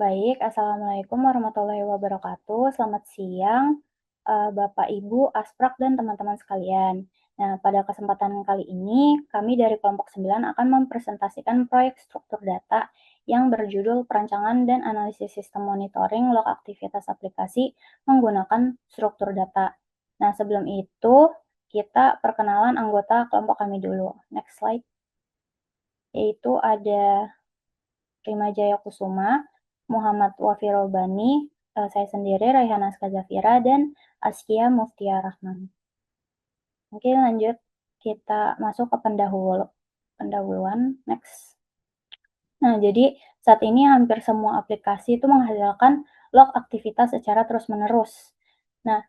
Baik, Assalamualaikum warahmatullahi wabarakatuh. Selamat siang, Bapak, Ibu, Asprak, dan teman-teman sekalian. Nah, pada kesempatan kali ini, kami dari kelompok 9 akan mempresentasikan proyek struktur data yang berjudul Perancangan dan Analisis Sistem Monitoring Log Aktivitas Aplikasi Menggunakan Struktur Data. Nah, sebelum itu, kita perkenalan anggota kelompok kami dulu. Next slide. Yaitu ada Rima Jaya Kusuma, Muhammad Wafir Robani, saya sendiri Raihana Skazafira, dan Askia Muftia Rahman. Mungkin lanjut kita masuk ke pendahuluan. Next. Nah, jadi saat ini hampir semua aplikasi itu menghasilkan log aktivitas secara terus-menerus. Nah,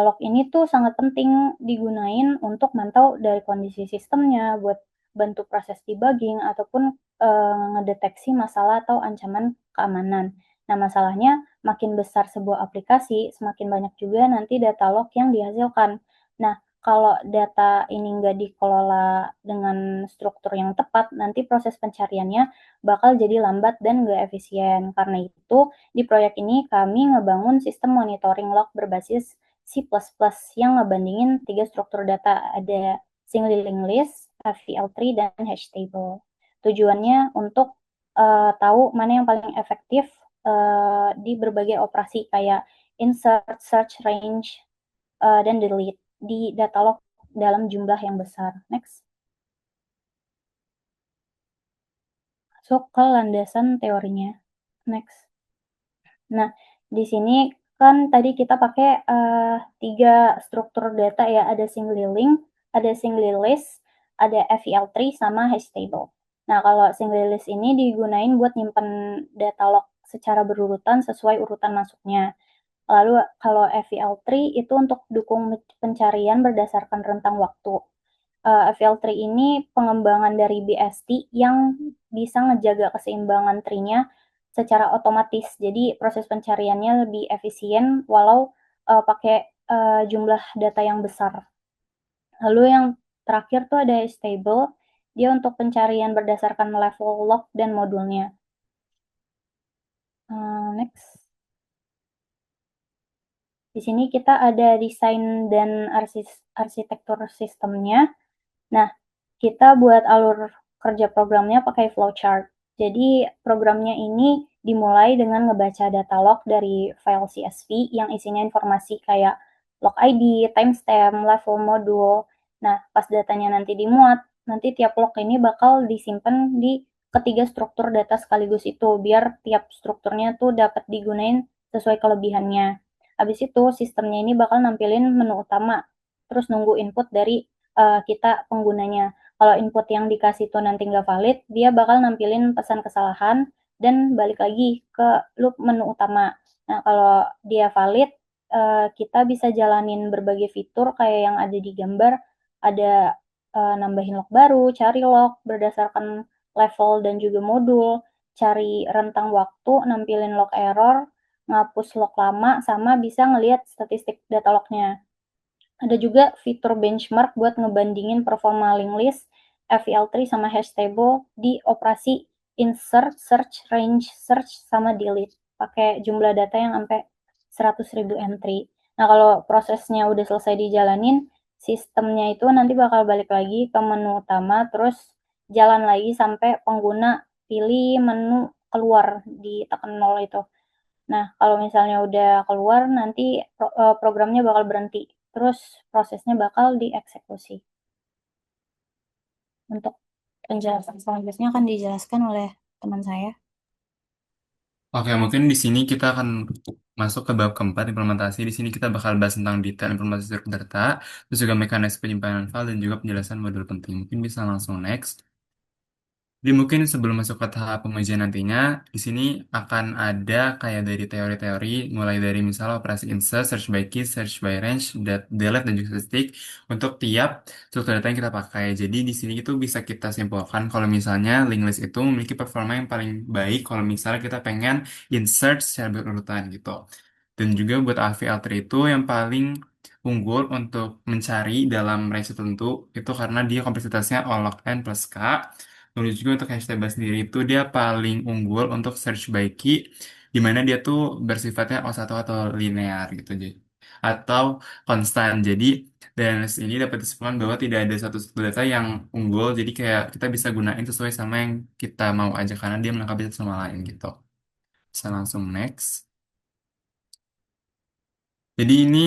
log ini tuh sangat penting digunain untuk mantau dari kondisi sistemnya, buat bantu proses debugging, ataupun ngedeteksi masalah atau ancaman keamanan. Nah, masalahnya makin besar sebuah aplikasi, semakin banyak juga nanti data log yang dihasilkan. Nah, kalau data ini nggak dikelola dengan struktur yang tepat, nanti proses pencariannya bakal jadi lambat dan nggak efisien. Karena itu, di proyek ini kami ngebangun sistem monitoring log berbasis C++ yang ngebandingin 3 struktur data. Ada single linked list, FVL3, dan hash table. Tujuannya untuk tahu mana yang paling efektif di berbagai operasi kayak insert, search, range, dan delete di data log dalam jumlah yang besar. Next. Masuk ke landasan teorinya. Next. Nah, di sini kan tadi kita pakai 3 struktur data ya, ada single link, ada single list, ada FEL3, sama hash table. Nah, kalau single list ini digunain buat nyimpen data log secara berurutan sesuai urutan masuknya. Lalu kalau FEL3 itu untuk dukung pencarian berdasarkan rentang waktu. FL3 ini pengembangan dari BST yang bisa ngejaga keseimbangan tree-nya secara otomatis. Jadi proses pencariannya lebih efisien walau pakai jumlah data yang besar. Lalu yang terakhir tuh ada stable, dia untuk pencarian berdasarkan level log dan modulnya. Next. Di sini kita ada desain dan arsitektur sistemnya. Nah, kita buat alur kerja programnya pakai flowchart. Jadi programnya ini dimulai dengan ngebaca data log dari file CSV yang isinya informasi kayak log ID, timestamp, level modul. Nah, pas datanya nanti dimuat, nanti tiap log ini bakal disimpan di ketiga struktur data sekaligus itu, biar tiap strukturnya tuh dapat digunain sesuai kelebihannya. Habis itu, sistemnya ini bakal nampilin menu utama, terus nunggu input dari kita penggunanya. Kalau input yang dikasih itu nanti nggak valid, dia bakal nampilin pesan kesalahan dan balik lagi ke loop menu utama. Nah, kalau dia valid, kita bisa jalanin berbagai fitur kayak yang ada di gambar, ada nambahin log baru, cari log berdasarkan level dan juga modul, cari rentang waktu, nampilin log error, ngapus log lama, sama bisa ngelihat statistik data lognya. Ada juga fitur benchmark buat ngebandingin performa link list, FEL3, sama hash table di operasi insert, search, range, search, sama delete. Pakai jumlah data yang sampai 100.000 entry. Nah, kalau prosesnya udah selesai dijalanin, sistemnya itu nanti bakal balik lagi ke menu utama, terus jalan lagi sampai pengguna pilih menu keluar di tekan 0 itu. Nah, kalau misalnya udah keluar, nanti programnya bakal berhenti. Terus prosesnya bakal dieksekusi. Untuk penjelasan selanjutnya akan dijelaskan oleh teman saya. Oke, mungkin di sini kita akan masuk ke bab keempat implementasi. Di sini kita bakal bahas tentang detail implementasi struktur data, terus juga mekanisme penyimpanan file dan juga penjelasan modul penting. Mungkin bisa langsung next. Jadi mungkin sebelum masuk ke tahap pengujian nantinya, di sini akan ada kayak dari teori-teori, mulai dari misalnya operasi insert, search by key, search by range, delete, dan juga statistik untuk tiap struktur data yang kita pakai. Jadi di sini itu bisa kita simpulkan kalau misalnya link list itu memiliki performa yang paling baik kalau misalnya kita pengen insert secara berurutan gitu. Dan juga buat AVL3 itu yang paling unggul untuk mencari dalam range tertentu itu karena dia kompleksitasnya O log N plus K. Lalu juga untuk hashtag sendiri itu dia paling unggul untuk search by key, di mana dia tuh bersifatnya O1 atau linear gitu. Jadi atau konstan. Jadi dari analisis ini dapat disimpulkan bahwa tidak ada satu data yang unggul. Jadi kayak kita bisa gunain sesuai sama yang kita mau aja karena dia melengkapi satu sama lain gitu. Bisa langsung next. Jadi ini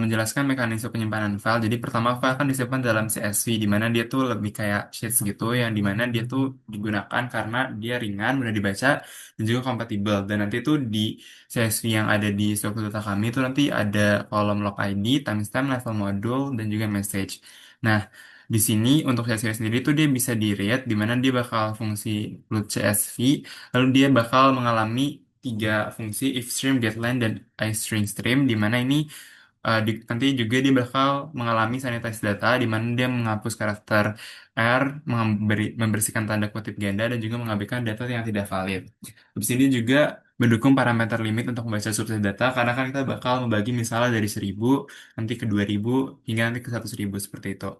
menjelaskan mekanisme penyimpanan file. Jadi pertama file kan disimpan dalam CSV, di mana dia tuh lebih kayak sheets gitu, yang di mana dia tuh digunakan karena dia ringan, mudah dibaca, dan juga kompatibel. Dan nanti tuh di CSV yang ada di struktur data kami itu nanti ada kolom log ID, timestamp, level module, dan juga message. Nah, di sini untuk CSV sendiri tuh dia bisa di-read, di mana dia bakal fungsi load CSV, lalu dia bakal mengalami tiga fungsi if stream, getLine, dan iString stream, di mana ini nanti juga dia bakal mengalami sanitize data, di mana dia menghapus karakter R, membersihkan tanda kutip ganda, dan juga mengabaikan data yang tidak valid. Habis ini juga mendukung parameter limit untuk membaca subset data, karena kan kita bakal membagi misalnya dari 1000, nanti ke 2000, hingga nanti ke 100.000 seperti itu.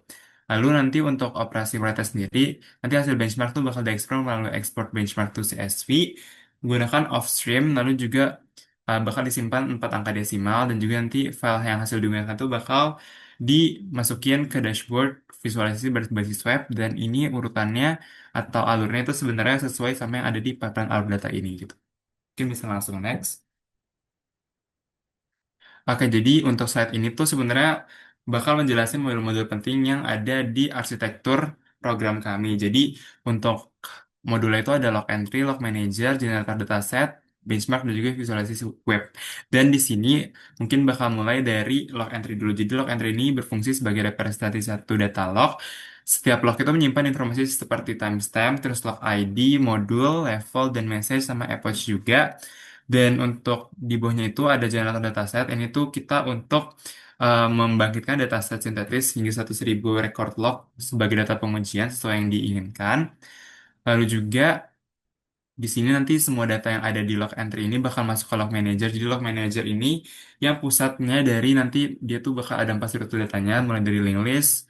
Lalu nanti untuk operasi pretest sendiri, nanti hasil benchmark tuh bakal diekspor melalui export benchmark to CSV, menggunakan offstream, lalu juga bakal disimpan 4 angka desimal, dan juga nanti file yang hasil digunakan itu bakal dimasukin ke dashboard visualisasi berbasis web, dan ini urutannya atau alurnya itu sebenarnya sesuai sama yang ada di pipeline alur data ini gitu. Mungkin bisa langsung next. Oke, jadi untuk slide ini tuh sebenarnya bakal menjelaskan modul-modul penting yang ada di arsitektur program kami. Jadi untuk modulnya itu ada log entry, log manager, generator dataset, benchmark, dan juga visualisasi web. Dan di sini mungkin bakal mulai dari log entry dulu. Jadi log entry ini berfungsi sebagai representasi satu data log. Setiap log itu menyimpan informasi seperti timestamp, terus log ID, modul, level, dan message, sama epoch juga. Dan untuk di bawahnya itu ada generator dataset. Ini tuh kita untuk membangkitkan dataset sintetis hingga 100.000 record log sebagai data pengujian sesuai yang diinginkan. Lalu juga di sini nanti semua data yang ada di log entry ini bakal masuk ke log manager. Jadi log manager ini yang pusatnya dari nanti dia tuh bakal ada 4 struktur datanya, mulai dari link list,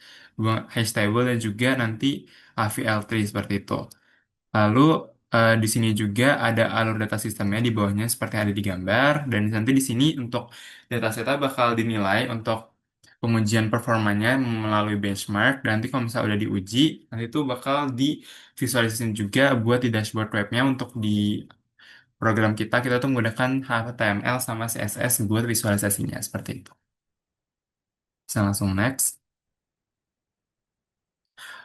hash table, dan juga nanti AVL3 seperti itu. Lalu di sini juga ada alur data sistemnya di bawahnya seperti yang ada di gambar, dan nanti di sini untuk datasetnya bakal dinilai untuk pengujian performanya melalui benchmark, dan nanti kalau misalnya udah diuji, nanti itu bakal divisualisasikan juga buat di dashboard webnya. Untuk di program kita tuh menggunakan HTML sama CSS buat visualisasinya seperti itu. Bisa langsung next.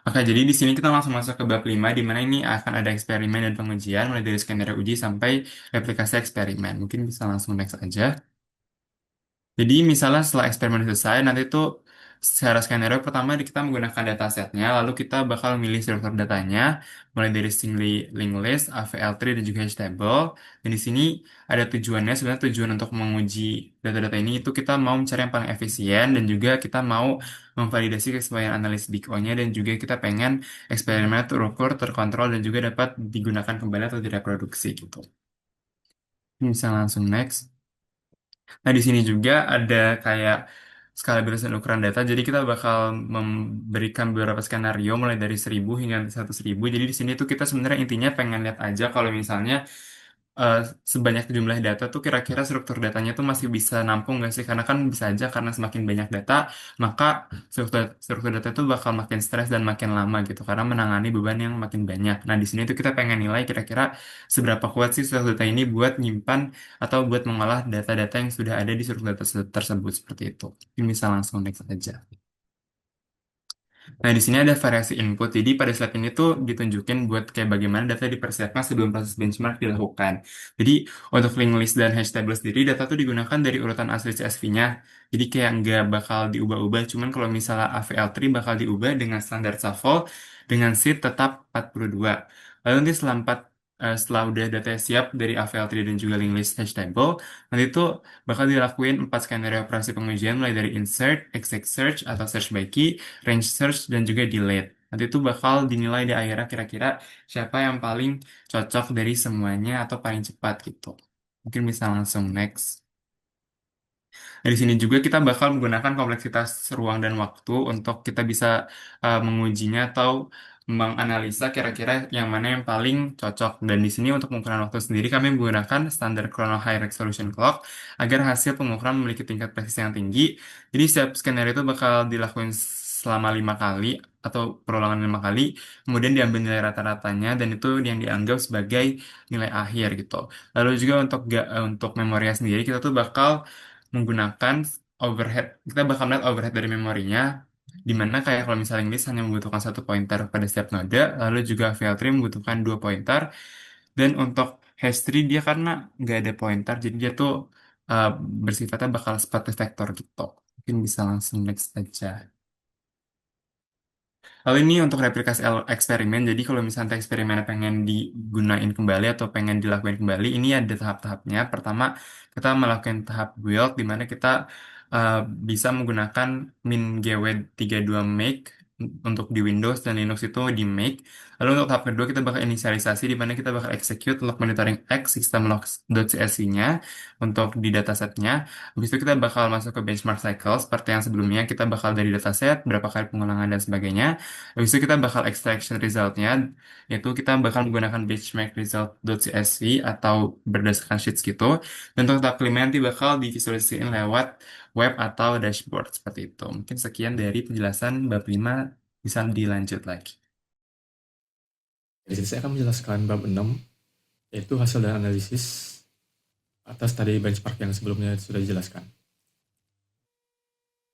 Oke, jadi di sini kita langsung masuk ke bab 5, di mana ini akan ada eksperimen dan pengujian, mulai dari skenario uji sampai replikasi eksperimen. Mungkin bisa langsung next aja. Jadi misalnya setelah eksperimen selesai, nanti tuh secara skenario pertama kita menggunakan datasetnya, lalu kita bakal milih struktur datanya, mulai dari string link list, AVL3, dan juga hash table. Dan di sini ada tujuannya, sebenarnya tujuan untuk menguji data-data ini itu kita mau mencari yang paling efisien, dan juga kita mau memvalidasi kesesuaian analis Big O-nya, dan juga kita pengen eksperimennya terukur, terkontrol, dan juga dapat digunakan kembali atau direproduksi gitu. Bisa langsung next. Nah, di sini juga ada kayak skala berdasarkan dan ukuran data. Jadi kita bakal memberikan beberapa skenario mulai dari 1000 hingga 100.000. Jadi di sini tuh kita sebenarnya intinya pengen lihat aja kalau misalnya eh, sebanyak jumlah data tuh kira-kira struktur datanya tuh masih bisa nampung nggak sih? Karena kan bisa aja karena semakin banyak data, maka struktur data itu bakal makin stres dan makin lama gitu karena menangani beban yang makin banyak. Nah, di sini tuh kita pengen nilai kira-kira seberapa kuat sih struktur data ini buat nyimpan atau buat mengolah data-data yang sudah ada di struktur data tersebut seperti itu. Ini bisa langsung next aja. Nah, di sini ada variasi input. Jadi pada slide ini tuh ditunjukin buat kayak bagaimana data dipersiapkan sebelum proses benchmark dilakukan. Jadi untuk link list dan hash table sendiri, data tuh digunakan dari urutan asli CSV-nya. Jadi kayak nggak bakal diubah-ubah. Cuman kalau misalnya AVL3 bakal diubah dengan standar shuffle dengan seed tetap 42. Lalu nanti setelah udah data siap dari AVL3 dan juga link list hash table, nanti tuh bakal dilakuin 4 skenario operasi pengujian mulai dari insert, exact search atau search by key, range search, dan juga delete. Nanti itu bakal dinilai di akhirnya kira-kira siapa yang paling cocok dari semuanya atau paling cepat gitu. Mungkin bisa langsung next. Nah, di sini juga kita bakal menggunakan kompleksitas ruang dan waktu untuk kita bisa mengujinya atau menganalisa kira-kira yang mana yang paling cocok. Dan di sini untuk pengukuran waktu sendiri kami menggunakan standar Chrono High Resolution Clock agar hasil pengukuran memiliki tingkat presisi yang tinggi. Jadi setiap skenario itu bakal dilakuin selama 5 kali atau perulangan 5 kali, kemudian diambil nilai rata-ratanya dan itu yang dianggap sebagai nilai akhir gitu. Lalu juga untuk memorinya sendiri kita tuh bakal menggunakan overhead. Kita bakal melihat overhead dari memorinya, di mana kayak kalau misalnya list hanya membutuhkan 1 pointer pada setiap node, lalu juga VL3 membutuhkan 2 pointer, dan untuk hash tree dia karena nggak ada pointer, jadi dia tuh uh, bersifatnya bakal spotted vector gitu. Mungkin bisa langsung next aja. Lalu ini untuk replikasi eksperimen, jadi kalau misalnya eksperimennya pengen digunain kembali atau pengen dilakuin kembali, ini ada tahap-tahapnya. Pertama, kita melakukan tahap build, di mana kita uh, bisa menggunakan MinGW32make untuk di Windows dan Linux itu di make. Lalu untuk tahap kedua, kita bakal inisialisasi, di mana kita bakal execute log monitoring X systemlogs.csv-nya untuk di datasetnya. Habis itu kita bakal masuk ke benchmark cycle, seperti yang sebelumnya, kita bakal dari dataset, berapa kali pengulangan dan sebagainya. Habis itu kita bakal extraction resultnya, yaitu kita bakal menggunakan benchmark result.csv atau berdasarkan sheets gitu. Dan untuk tahap kelima nanti bakal divisualisasikan lewat web atau dashboard seperti itu. Mungkin sekian dari penjelasan bab 5, bisa dilanjut lagi. Di sini saya akan menjelaskan bab 6, yaitu hasil dan analisis atas tadi benchmark yang sebelumnya sudah dijelaskan.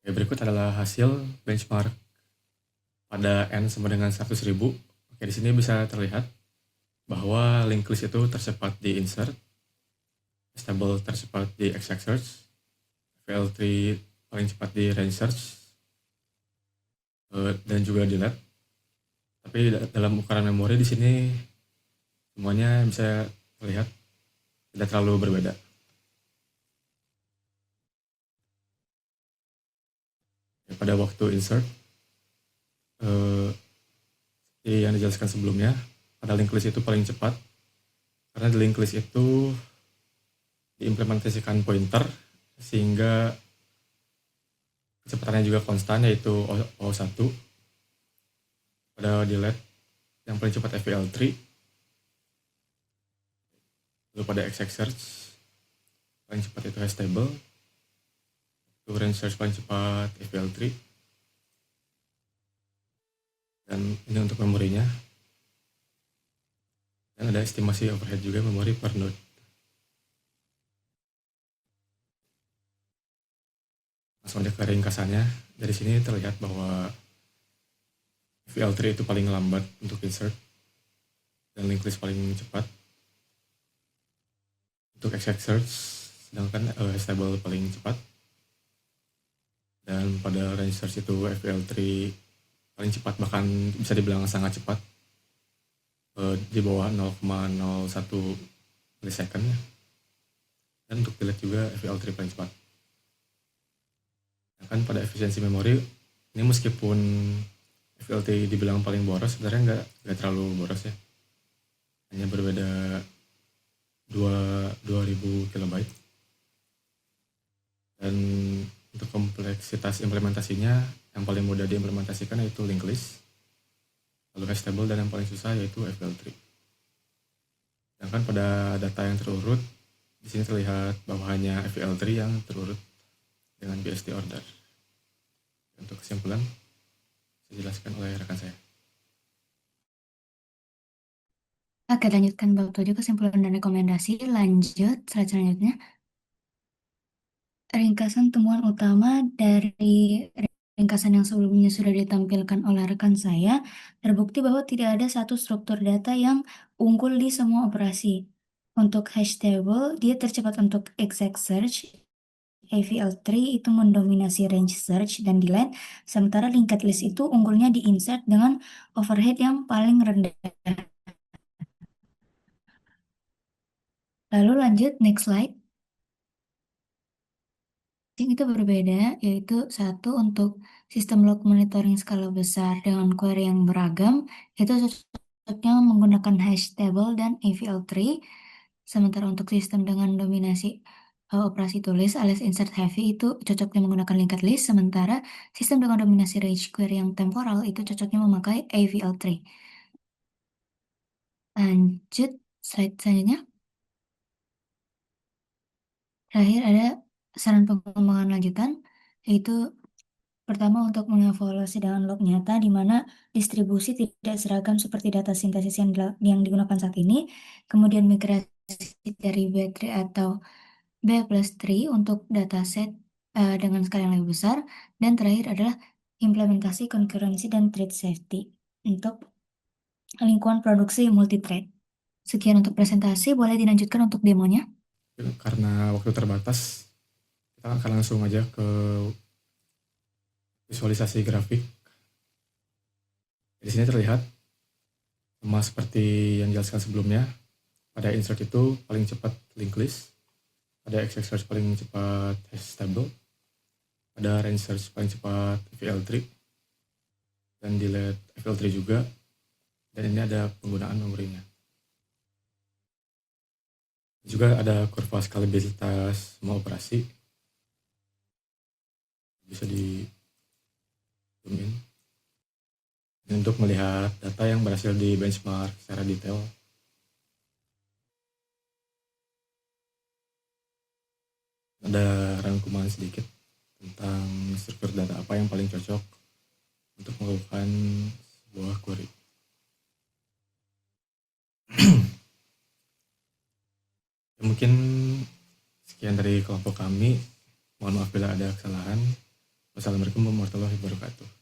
Oke, berikut adalah hasil benchmark pada N sama dengan 100.000. Oke, di sini bisa terlihat bahwa linked list itu tercepat di insert, stable tercepat di exact search, VL3 paling cepat di range search, dan juga delete. Tapi dalam ukuran memori di sini semuanya bisa terlihat tidak terlalu berbeda. Pada waktu insert, seperti yang dijelaskan sebelumnya, pada linked list itu paling cepat karena di linked list itu diimplementasikan pointer sehingga kecepatannya juga konstan, yaitu O1. Pada delete yang paling cepat FVL3, lalu pada exact search paling cepat itu hash table, itu range search paling cepat FVL3, dan ini untuk memorinya. Dan ada estimasi overhead juga memori per node. Langsung aja ke ringkasannya. Dari sini terlihat bahwa VL3 itu paling lambat untuk insert dan linked list paling cepat. Untuk exact search, sedangkan hash table paling cepat. Dan pada range search itu FVL3 paling cepat, bahkan bisa dibilang sangat cepat, di bawah 0,01 millisecond. Dan untuk delete juga FVL3 paling cepat. Kan pada efisiensi memori ini, meskipun FLT dibilang paling boros, sebenarnya nggak terlalu boros ya, hanya berbeda 2000 kilobyte. Dan untuk kompleksitas implementasinya, yang paling mudah diimplementasikan yaitu linked list, lalu hash table, dan yang paling susah yaitu FL3. Sedangkan pada data yang terurut, di sini terlihat bahwa hanya FL3 yang terurut dengan BSD order. Untuk kesimpulan, dijelaskan oleh rekan saya. Oke, lanjutkan bab 7, kesimpulan dan rekomendasi. Lanjut, slide selanjutnya. Ringkasan temuan utama dari ringkasan yang sebelumnya sudah ditampilkan oleh rekan saya, terbukti bahwa tidak ada satu struktur data yang unggul di semua operasi. Untuk hash table, dia tercepat untuk exact search, AVL3 itu mendominasi range search dan delete, sementara linked list itu unggulnya di insert dengan overhead yang paling rendah. Lalu lanjut, next slide. Yang itu berbeda, yaitu satu untuk sistem log monitoring skala besar dengan query yang beragam, itu cocoknya menggunakan hash table dan AVL3. Sementara untuk sistem dengan dominasi operasi tulis alias insert heavy itu cocoknya menggunakan linked list, sementara sistem dengan dominasi range query yang temporal itu cocoknya memakai AVL3. Lanjut, slide selanjutnya. Terakhir ada saran pengembangan lanjutan, yaitu pertama untuk mengevaluasi dengan log nyata di mana distribusi tidak seragam seperti data sintesis yang digunakan saat ini, kemudian migrasi dari B3 atau B+3 untuk dataset dengan skala yang lebih besar, dan terakhir adalah implementasi concurrency dan thread safety untuk lingkungan produksi multi-thread. Sekian untuk presentasi, boleh dilanjutkan untuk demonya. Karena waktu terbatas, kita akan langsung aja ke visualisasi grafik. Di sini terlihat sama seperti yang dijelaskan sebelumnya, pada insert itu paling cepat linked list, pada exact search paling cepat hash table, pada range search paling cepat FL3, dan delete FL3 juga, dan ini ada penggunaan memorinya. Juga ada kurva skalabilitas semua operasi, bisa di zoom in. Dan untuk melihat data yang berhasil di benchmark secara detail, ada rangkuman sedikit tentang struktur data apa yang paling cocok untuk melakukan sebuah query. Mungkin sekian dari kelompok kami. Mohon maaf bila ada kesalahan. Wassalamualaikum warahmatullahi wabarakatuh.